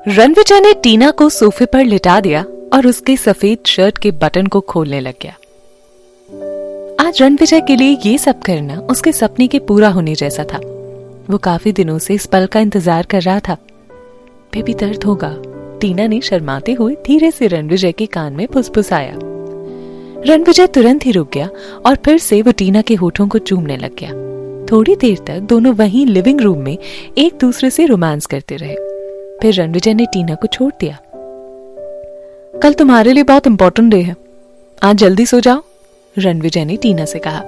रणविजय ने टीना को सोफे पर लिटा दिया और उसके सफेद शर्ट के बटन को खोलने लग गया। आज रणविजय के लिए ये सब करना उसके सपने के पूरा होने जैसा था। वो काफी दिनों से इस पल का इंतजार कर रहा था। बेबी दर्द होगा, टीना ने शर्माते हुए धीरे से रणविजय के कान में फुसफुसाया। रणविजय तुरंत ही रुक गया और फिर से वो टीना के होठों को चूमने लग गया। थोड़ी देर तक दोनों वहीं लिविंग रूम में एक दूसरे से रोमांस करते रहे। फिर रणविजय ने टीना को छोड़ दिया। कल तुम्हारे लिए बहुत इंपॉर्टेंट डे है, आज जल्दी सो जाओ, रणविजय ने टीना से कहा।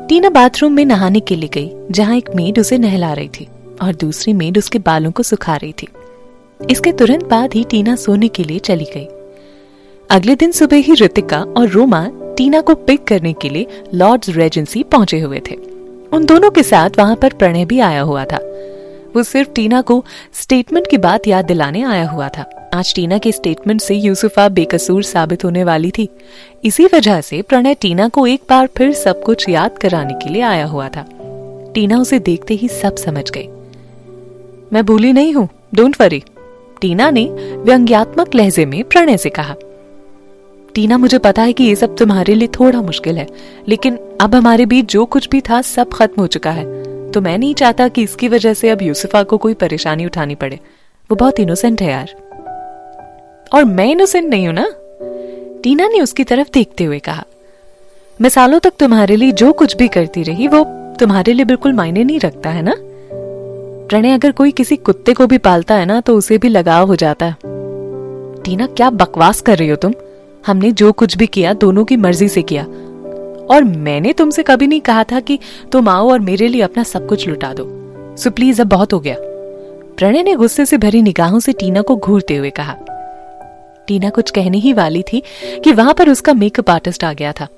टीना बाथरूम में नहाने के लिए गई, जहां एक मेड उसे नहला रही थी और दूसरी मेड उसके बालों को सुखा रही थी। इसके तुरंत बाद ही टीना सोने के लिए चली गई। अगले दिन सुबह ही ऋतिका और रोमा टीना को पिक करने के लिए लॉर्ड्स रेजेंसी पहुंचे हुए थे। उन दोनों के साथ वहां पर प्रणय भी आया हुआ था। वो सिर्फ टीना को स्टेटमेंट की बात याद दिलाने आया हुआ था। आज टीना के स्टेटमेंट से यूसुफा बेकसूर साबित होने वाली थी। इसी वजह से प्रणय टीना को एक बार फिर सब कुछ याद कराने के लिए आया हुआ था। टीना उसे देखते ही सब समझ गई। मैं भूली नहीं हूं, डोंट वरी, टीना ने व्यंग्यात्मक लहजे में प्रणय से कहा। टीना, मुझे पता है कि ये सब तुम्हारे लिए थोड़ा मुश्किल है, लेकिन अब हमारे बीच जो कुछ भी था सब खत्म हो चुका है, तो मैं नहीं चाहता कि इसकी वजह से अब यूसुफा को कोई परेशानी उठानी पड़े। वो बहुत इनोसेंट है यार। और मैं इनोसेंट नहीं हूं ना, टीना ने उसकी तरफ देखते हुए कहा। मैं सालों तक तुम्हारे लिए जो कुछ भी करती रही वो तुम्हारे लिए बिल्कुल मायने नहीं रखता है ना। प्रणय, अगर कोई किसी कुत्ते को भी पालता है ना तो उसे भी लगाव हो जाता है। टीना, क्या बकवास कर रही हो तुम? हमने जो कुछ भी किया दोनों की मर्जी से किया, और मैंने तुमसे कभी नहीं कहा था कि तुम आओ और मेरे लिए अपना सब कुछ लुटा दो। सो प्लीज, अब बहुत हो गया, प्रणय ने गुस्से से भरी निगाहों से टीना को घूरते हुए कहा। टीना कुछ कहने ही वाली थी कि वहां पर उसका मेकअप आर्टिस्ट आ गया था।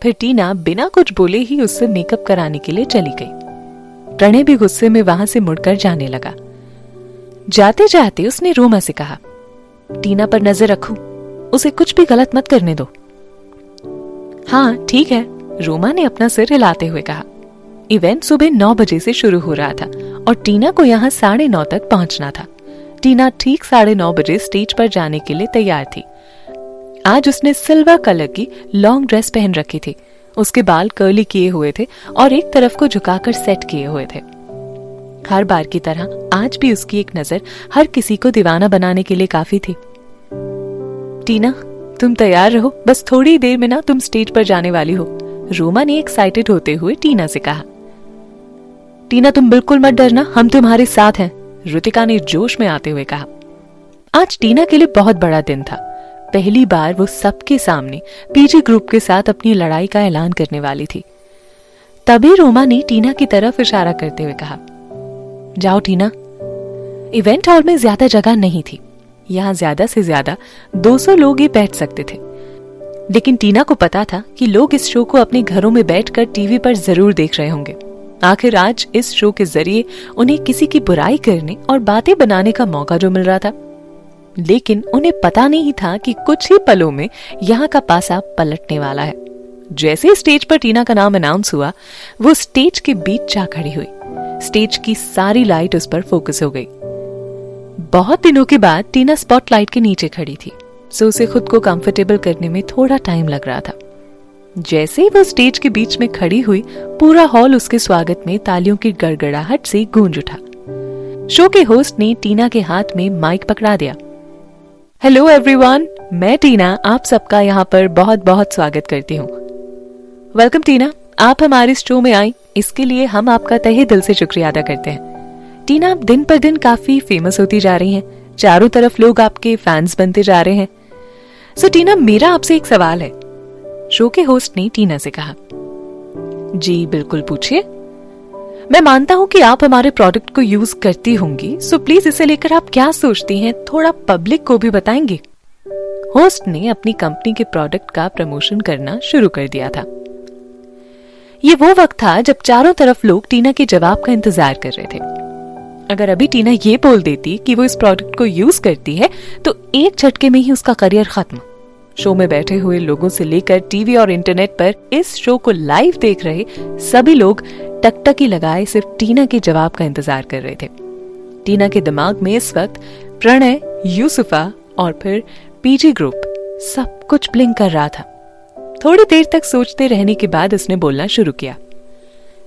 फिर टीना बिना कुछ बोले ही उससे मेकअप कराने के लिए चली गई। प्रणय भी गुस्से में वहां से मुड़कर जाने लगा। जाते जाते उसने रोमा से कहा, टीना पर नजर रखो, उसे कुछ भी गलत मत करने दो। हाँ ठीक है, रोमा ने अपना सिर हिलाते हुए कहा। इवेंट सुबह 9 बजे से शुरू हो रहा था और टीना को यहाँ 9:30 तक पहुंचना था। टीना ठीक 9:30 बजे स्टेज पर जाने के लिए तैयार थी। आज उसने सिल्वर कलर की लॉन्ग ड्रेस पहन रखी थी। उसके बाल कर्ली किए हुए थे और एक तरफ को झुकाकर सेट किए हुए थे। हर बार की तरह आज भी उसकी एक नजर हर किसी को दीवाना बनाने के लिए काफी थी। टीना, तुम तैयार रहो, बस थोड़ी देर में ना तुम स्टेज पर जाने वाली हो, रोमा ने एक्साइटेड होते हुए टीना से कहा। टीना, तुम बिल्कुल मत डरना, हम तुम्हारे साथ हैं, ऋतिका ने जोश में आते हुए कहा। आज टीना के लिए बहुत बड़ा दिन था। पहली बार वो सबके सामने पीजी ग्रुप के साथ अपनी लड़ाई का ऐलान करने वाली थी। तभी रोमा ने टीना की तरफ इशारा करते हुए कहा, जाओ टीना। इवेंट हॉल में ज्यादा जगह नहीं थी, यहाँ ज्यादा से ज्यादा 200 लोग ही बैठ सकते थे। लेकिन टीना को पता था कि लोग इस शो को अपने घरों में बैठकर टीवी पर जरूर देख रहे होंगे। आखिर आज इस शो के जरिए उन्हें किसी की बुराई करने और बातें बनाने का मौका जो मिल रहा था। लेकिन उन्हें पता नहीं था कि कुछ ही पलों में यहाँ का पासा पलटने वाला है। जैसे ही स्टेज पर टीना का नाम अनाउंस हुआ, वो स्टेज के बीच जा खड़ी हुई। स्टेज की सारी लाइट उस पर फोकस हो गई। बहुत दिनों के बाद टीना स्पॉटलाइट के नीचे खड़ी थी, सो उसे खुद को कंफर्टेबल करने में थोड़ा टाइम लग रहा था। जैसे ही वो स्टेज के बीच में खड़ी हुई, पूरा हॉल उसके स्वागत में तालियों की गड़गड़ाहट से गूंज उठा। शो के होस्ट ने टीना के हाथ में माइक पकड़ा दिया। हेलो एवरीवन, मैं टीना आप सबका यहाँ पर बहुत बहुत स्वागत करती हूँ। वेलकम टीना, आप हमारे शो में आई, इसके लिए हम आपका तहे दिल से शुक्रिया अदा करते हैं। टीना, आप दिन पर दिन काफी फेमस होती जा रही हैं, चारों तरफ लोग आपके फैंस बनते जा रहे हैं। सो टीना, मेरा आपसे एक सवाल है, शो के होस्ट ने टीना से कहा। जी बिल्कुल, पूछिए। मैं मानता हूँ कि आप हमारे प्रोडक्ट को यूज करती होंगी, सो प्लीज इसे लेकर आप क्या सोचती हैं, थोड़ा पब्लिक को भी बताएंगे। होस्ट ने अपनी कंपनी के प्रोडक्ट का प्रमोशन करना शुरू कर दिया था। ये वो वक्त था जब चारों तरफ लोग टीना के जवाब का इंतजार कर रहे थे। अगर अभी टीना ये बोल देती कि वो इस प्रोडक्ट को यूज करती है तो एक झटके में ही उसका करियर खत्म। शो में बैठे हुए लोगों से लेकर टीवी और इंटरनेट पर इस शो को लाइव देख रहे सभी लोग टकटकी लगाए सिर्फ टीना के जवाब का इंतजार कर रहे थे। टीना के दिमाग में इस वक्त प्रणय, यूसुफा और फिर पीजी ग्रुप सब कुछ ब्लिंक कर रहा था। थोड़ी देर तक सोचते रहने के बाद उसने बोलना शुरू किया।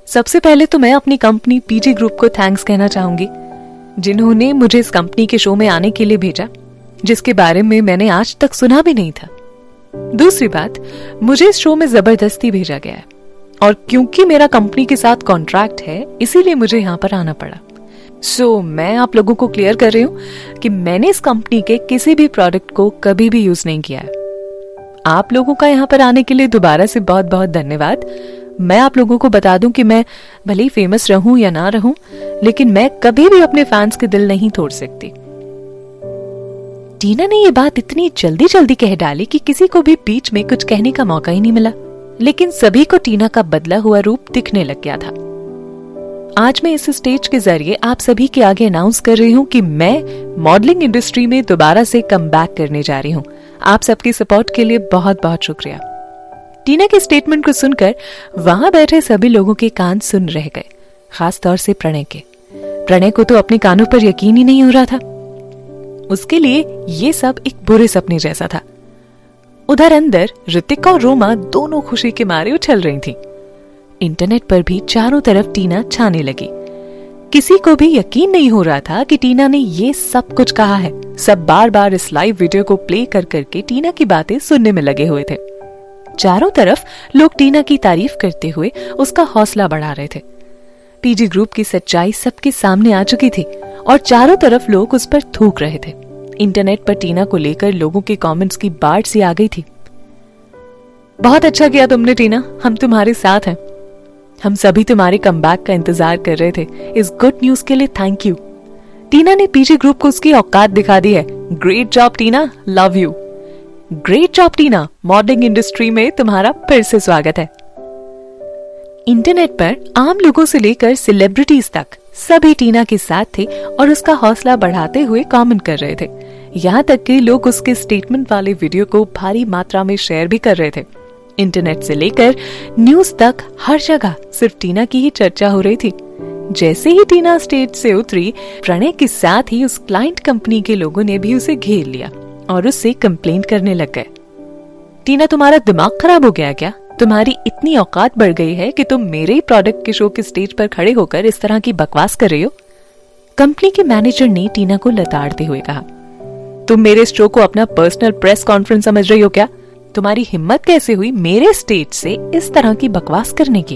सबसे पहले तो मैं अपनी कंपनी पीजी ग्रुप को थैंक्स कहना चाहूंगी, जिन्होंने मुझे इस कंपनी के शो में आने के लिए भेजा, जिसके बारे में मैंने आज तक सुना भी नहीं था। दूसरी बात, मुझे इस शो में जबरदस्ती भेजा गया है और क्योंकि मेरा कंपनी के साथ कॉन्ट्रैक्ट है, इसीलिए मुझे यहाँ पर आना पड़ा। सो मैं आप लोगों को क्लियर कर रही हूँ कि मैंने इस कंपनी के किसी भी प्रोडक्ट को कभी भी यूज नहीं किया है। आप लोगों का यहाँ पर आने के लिए दोबारा से बहुत बहुत धन्यवाद। मैं आप लोगों को बता दूं कि मैं भले ही फेमस रहूं या ना रहूं, लेकिन मैं कभी भी अपने फैंस के दिल नहीं तोड़ सकती। टीना ने ये बात इतनी जल्दी जल्दी कह डाली कि किसी को भी बीच में कुछ कहने का मौका ही नहीं मिला, लेकिन सभी को टीना का बदला हुआ रूप दिखने लग गया था। आज मैं इस स्टेज के जरिए आप सभी के आगे अनाउंस कर रही हूँ कि मैं मॉडलिंग इंडस्ट्री में दोबारा से कम बैक करने जा रही हूँ। आप सबके सपोर्ट के लिए बहुत बहुत शुक्रिया। टीना के स्टेटमेंट को सुनकर वहां बैठे सभी लोगों के कान सुन रह गए, खास तौर से प्रणय के। प्रणय को तो अपने कानों पर यकीन ही नहीं हो रहा था। उसके लिए ये सब एक बुरे सपने जैसा था। उधर अंदर ऋतिक और रोमा दोनों खुशी के मारे उछल रही थी। इंटरनेट पर भी चारों तरफ टीना छाने लगी। किसी को भी यकीन नहीं हो रहा था कि टीना ने ये सब कुछ कहा है। सब बार बार इस लाइव वीडियो को प्ले कर करके टीना की बातें सुनने में लगे हुए थे। चारों तरफ लोग टीना की तारीफ करते हुए उसका हौसला बढ़ा रहे थे। पीजी ग्रुप की सच्चाई सबके सामने आ चुकी थी और चारों तरफ लोग उस पर थूक रहे थे। इंटरनेट पर टीना को लेकर लोगों के कमेंट्स की बाढ़ सी आ गई थी। बहुत अच्छा किया तुमने टीना, हम तुम्हारे साथ हैं। हम सभी तुम्हारे कमबैक का इंतजार कर रहे थे। इस गुड न्यूज के लिए थैंक यू। टीना ने पीजी ग्रुप को उसकी औकात दिखा दी है। Great job Tina, love you. Great job Tina, modelling industry में तुम्हारा फिर से स्वागत है। इंटरनेट पर आम लोगों से लेकर सेलिब्रिटीज तक सभी टीना के साथ थे और उसका हौसला बढ़ाते हुए कमेंट कर रहे थे। यहाँ तक कि लोग उसके स्टेटमेंट वाले वीडियो को भारी मात्रा में शेयर भी कर रहे थे। इंटरनेट से लेकर न्यूज तक हर जगह सिर्फ टीना की ही चर्चा हो रही थी। जैसे ही टीना स्टेज से उतरी, प्रणय के साथ ही उस क्लाइंट कंपनी के लोगों ने भी उसे घेर लिया और उससे कंप्लेंट करने लग गए। टीना, तुम्हारा दिमाग खराब हो गया क्या? तुम्हारी इतनी औकात बढ़ गई है कि तुम मेरे ही प्रोडक्ट के शो के स्टेज पर खड़े होकर इस तरह की बकवास कर रही हो। कंपनी के मैनेजर ने टीना को लताड़ते हुए कहा, तुम मेरे शो को अपना पर्सनल प्रेस कॉन्फ्रेंस समझ रही हो क्या? तुम्हारी हिम्मत कैसे हुई मेरे स्टेज से इस तरह की बकवास करने की?